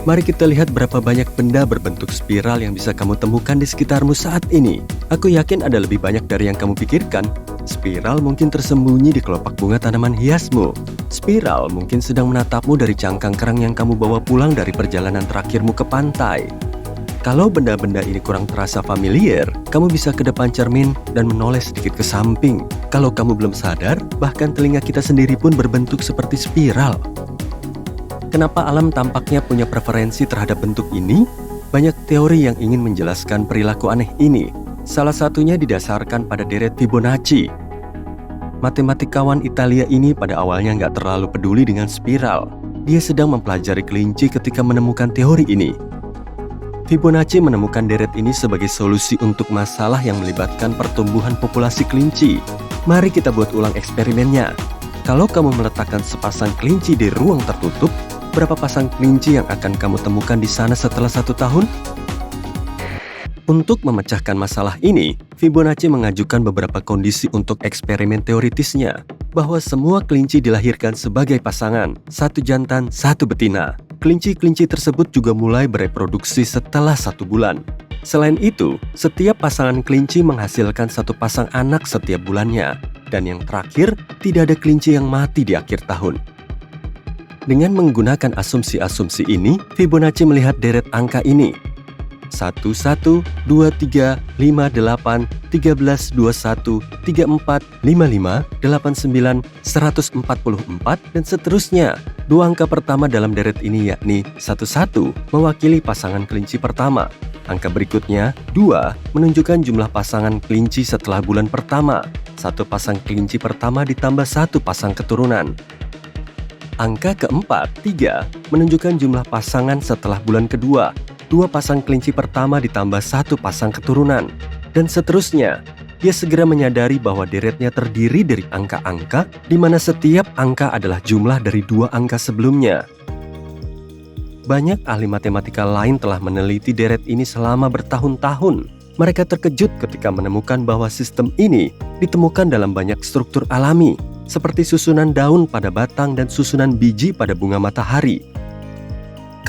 Mari kita lihat berapa banyak benda berbentuk spiral yang bisa kamu temukan di sekitarmu saat ini. Aku yakin ada lebih banyak dari yang kamu pikirkan. Spiral mungkin tersembunyi di kelopak bunga tanaman hiasmu. Spiral mungkin sedang menatapmu dari cangkang kerang yang kamu bawa pulang dari perjalanan terakhirmu ke pantai. Kalau benda-benda ini kurang terasa familiar, kamu bisa ke depan cermin dan menoleh sedikit ke samping. Kalau kamu belum sadar, bahkan telinga kita sendiri pun berbentuk seperti spiral. Kenapa alam tampaknya punya preferensi terhadap bentuk ini? Banyak teori yang ingin menjelaskan perilaku aneh ini. Salah satunya didasarkan pada deret Fibonacci. Matematikawan Italia ini pada awalnya nggak terlalu peduli dengan spiral. Dia sedang mempelajari kelinci ketika menemukan teori ini. Fibonacci menemukan deret ini sebagai solusi untuk masalah yang melibatkan pertumbuhan populasi kelinci. Mari kita buat ulang eksperimennya. Kalau kamu meletakkan sepasang kelinci di ruang tertutup, berapa pasang kelinci yang akan kamu temukan di sana setelah 1 tahun? Untuk memecahkan masalah ini, Fibonacci mengajukan beberapa kondisi untuk eksperimen teoritisnya, bahwa semua kelinci dilahirkan sebagai pasangan, 1 jantan, 1 betina. Kelinci-kelinci tersebut juga mulai bereproduksi setelah 1 bulan. Selain itu, setiap pasangan kelinci menghasilkan 1 pasang anak setiap bulannya. Dan yang terakhir, tidak ada kelinci yang mati di akhir tahun. Dengan menggunakan asumsi-asumsi ini, Fibonacci melihat deret angka ini. 1, 1, 2, 3, 5, 8, 13, 21, 34, 55, 89, 144, dan seterusnya. 2 angka pertama dalam deret ini yakni 11 mewakili pasangan kelinci pertama. Angka berikutnya, 2, menunjukkan jumlah pasangan kelinci setelah bulan pertama. 1 pasang kelinci pertama ditambah 1 pasang keturunan. Angka keempat, 3, menunjukkan jumlah pasangan setelah bulan kedua. 2 pasang kelinci pertama ditambah 1 pasang keturunan. Dan seterusnya. Dia segera menyadari bahwa deretnya terdiri dari angka-angka di mana setiap angka adalah jumlah dari 2 angka sebelumnya. Banyak ahli matematika lain telah meneliti deret ini selama bertahun-tahun. Mereka terkejut ketika menemukan bahwa sistem ini ditemukan dalam banyak struktur alami, seperti susunan daun pada batang dan susunan biji pada bunga matahari.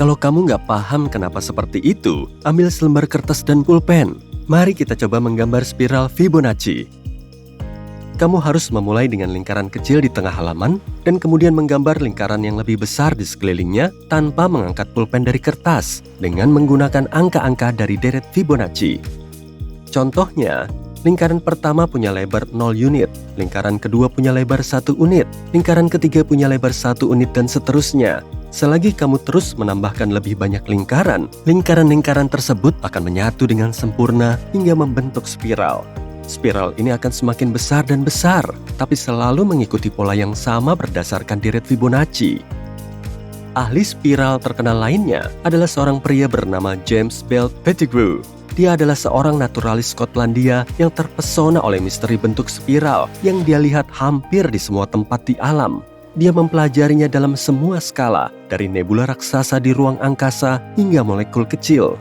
Kalau kamu nggak paham kenapa seperti itu, ambil selembar kertas dan pulpen. Mari kita coba menggambar spiral Fibonacci. Kamu harus memulai dengan lingkaran kecil di tengah halaman, dan kemudian menggambar lingkaran yang lebih besar di sekelilingnya tanpa mengangkat pulpen dari kertas, dengan menggunakan angka-angka dari deret Fibonacci. Contohnya, lingkaran pertama punya lebar 0 unit, lingkaran kedua punya lebar 1 unit, lingkaran ketiga punya lebar 1 unit, dan seterusnya. Selagi kamu terus menambahkan lebih banyak lingkaran, lingkaran-lingkaran tersebut akan menyatu dengan sempurna hingga membentuk spiral. Spiral ini akan semakin besar dan besar, tapi selalu mengikuti pola yang sama berdasarkan deret Fibonacci. Ahli spiral terkenal lainnya adalah seorang pria bernama James Bell Pettigrew. Dia adalah seorang naturalis Skotlandia yang terpesona oleh misteri bentuk spiral yang dia lihat hampir di semua tempat di alam. Dia mempelajarinya dalam semua skala, dari nebula raksasa di ruang angkasa hingga molekul kecil.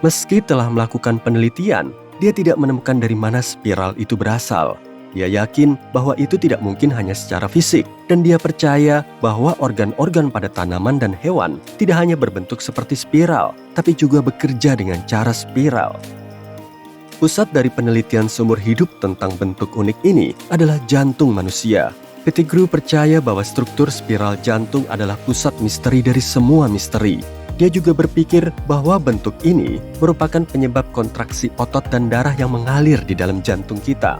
Meski telah melakukan penelitian, dia tidak menemukan dari mana spiral itu berasal. Dia yakin bahwa itu tidak mungkin hanya secara fisik, dan dia percaya bahwa organ-organ pada tanaman dan hewan tidak hanya berbentuk seperti spiral, tapi juga bekerja dengan cara spiral. Pusat dari penelitian seumur hidup tentang bentuk unik ini adalah jantung manusia. Pettigrew percaya bahwa struktur spiral jantung adalah pusat misteri dari semua misteri. Dia juga berpikir bahwa bentuk ini merupakan penyebab kontraksi otot dan darah yang mengalir di dalam jantung kita.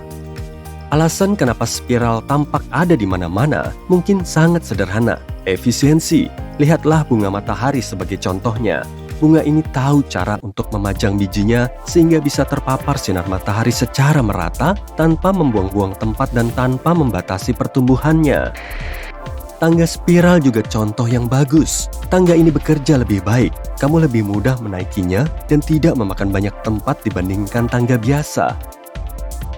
Alasan kenapa spiral tampak ada di mana-mana mungkin sangat sederhana, efisiensi. Lihatlah bunga matahari sebagai contohnya. Bunga ini tahu cara untuk memajang bijinya sehingga bisa terpapar sinar matahari secara merata tanpa membuang-buang tempat dan tanpa membatasi pertumbuhannya. Tangga spiral juga contoh yang bagus. Tangga ini bekerja lebih baik. Kamu lebih mudah menaikinya dan tidak memakan banyak tempat dibandingkan tangga biasa.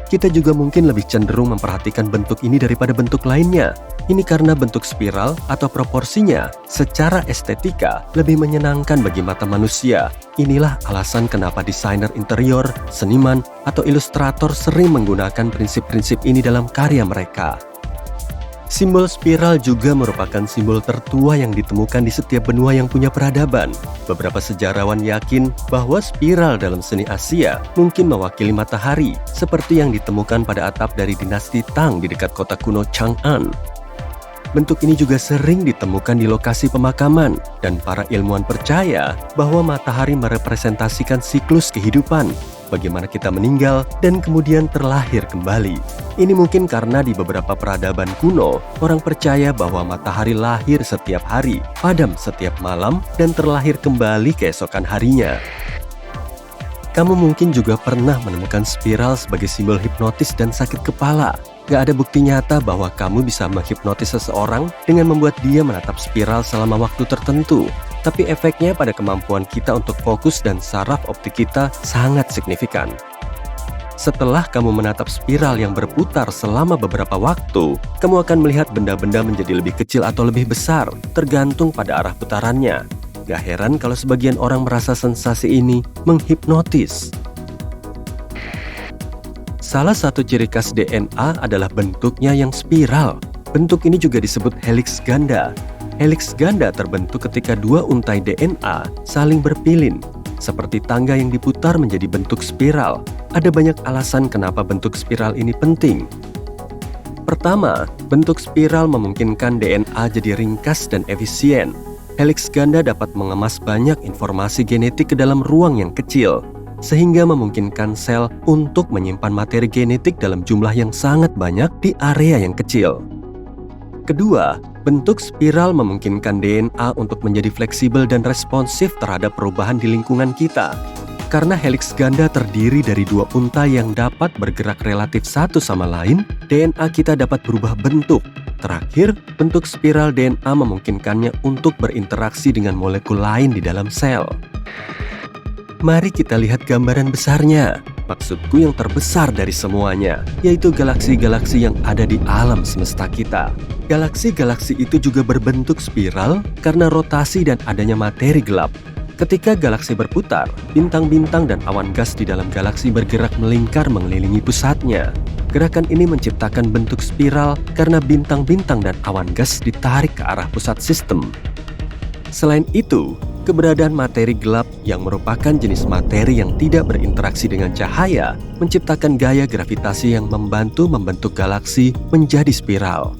Kita juga mungkin lebih cenderung memperhatikan bentuk ini daripada bentuk lainnya. Ini karena bentuk spiral atau proporsinya secara estetika lebih menyenangkan bagi mata manusia. Inilah alasan kenapa desainer interior, seniman, atau ilustrator sering menggunakan prinsip-prinsip ini dalam karya mereka. Simbol spiral juga merupakan simbol tertua yang ditemukan di setiap benua yang punya peradaban. Beberapa sejarawan yakin bahwa spiral dalam seni Asia mungkin mewakili matahari, seperti yang ditemukan pada atap dari dinasti Tang di dekat kota kuno Chang'an. Bentuk ini juga sering ditemukan di lokasi pemakaman, dan para ilmuwan percaya bahwa matahari merepresentasikan siklus kehidupan, bagaimana kita meninggal dan kemudian terlahir kembali. Ini mungkin karena di beberapa peradaban kuno, orang percaya bahwa matahari lahir setiap hari, padam setiap malam, dan terlahir kembali keesokan harinya. Kamu mungkin juga pernah menemukan spiral sebagai simbol hipnotis dan sakit kepala. Gak ada bukti nyata bahwa kamu bisa menghipnotis seseorang dengan membuat dia menatap spiral selama waktu tertentu. Tapi efeknya pada kemampuan kita untuk fokus dan saraf optik kita sangat signifikan. Setelah kamu menatap spiral yang berputar selama beberapa waktu, kamu akan melihat benda-benda menjadi lebih kecil atau lebih besar, tergantung pada arah putarannya. Gak heran kalau sebagian orang merasa sensasi ini menghipnotis. Salah satu ciri khas DNA adalah bentuknya yang spiral. Bentuk ini juga disebut heliks ganda. Heliks ganda terbentuk ketika dua untai DNA saling berpilin, seperti tangga yang diputar menjadi bentuk spiral. Ada banyak alasan kenapa bentuk spiral ini penting. Pertama, bentuk spiral memungkinkan DNA jadi ringkas dan efisien. Heliks ganda dapat mengemas banyak informasi genetik ke dalam ruang yang kecil, sehingga memungkinkan sel untuk menyimpan materi genetik dalam jumlah yang sangat banyak di area yang kecil. Kedua, bentuk spiral memungkinkan DNA untuk menjadi fleksibel dan responsif terhadap perubahan di lingkungan kita. Karena heliks ganda terdiri dari dua untai yang dapat bergerak relatif satu sama lain, DNA kita dapat berubah bentuk. Terakhir, bentuk spiral DNA memungkinkannya untuk berinteraksi dengan molekul lain di dalam sel. Mari kita lihat gambaran besarnya. Maksudku yang terbesar dari semuanya, yaitu galaksi-galaksi yang ada di alam semesta kita. Galaksi-galaksi itu juga berbentuk spiral karena rotasi dan adanya materi gelap. Ketika galaksi berputar, bintang-bintang dan awan gas di dalam galaksi bergerak melingkar mengelilingi pusatnya. Gerakan ini menciptakan bentuk spiral karena bintang-bintang dan awan gas ditarik ke arah pusat sistem. Selain itu, keberadaan materi gelap yang merupakan jenis materi yang tidak berinteraksi dengan cahaya menciptakan gaya gravitasi yang membantu membentuk galaksi menjadi spiral.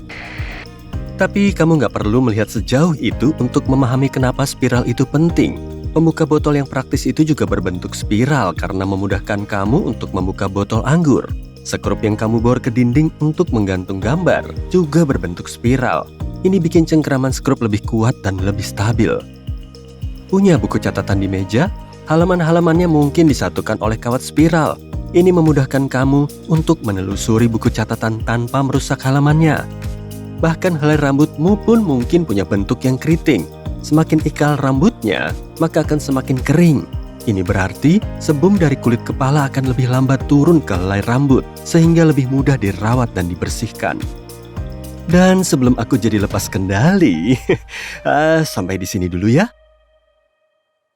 Tapi kamu nggak perlu melihat sejauh itu untuk memahami kenapa spiral itu penting. Pembuka botol yang praktis itu juga berbentuk spiral karena memudahkan kamu untuk membuka botol anggur. Sekrup yang kamu bor ke dinding untuk menggantung gambar juga berbentuk spiral. Ini bikin cengkeraman skrup lebih kuat dan lebih stabil. Punya buku catatan di meja? Halaman-halamannya mungkin disatukan oleh kawat spiral. Ini memudahkan kamu untuk menelusuri buku catatan tanpa merusak halamannya. Bahkan helai rambutmu pun mungkin punya bentuk yang keriting. Semakin ikal rambutnya, maka akan semakin kering. Ini berarti sebum dari kulit kepala akan lebih lambat turun ke helai rambut, sehingga lebih mudah dirawat dan dibersihkan. Dan sebelum aku jadi lepas kendali, sampai di sini dulu ya.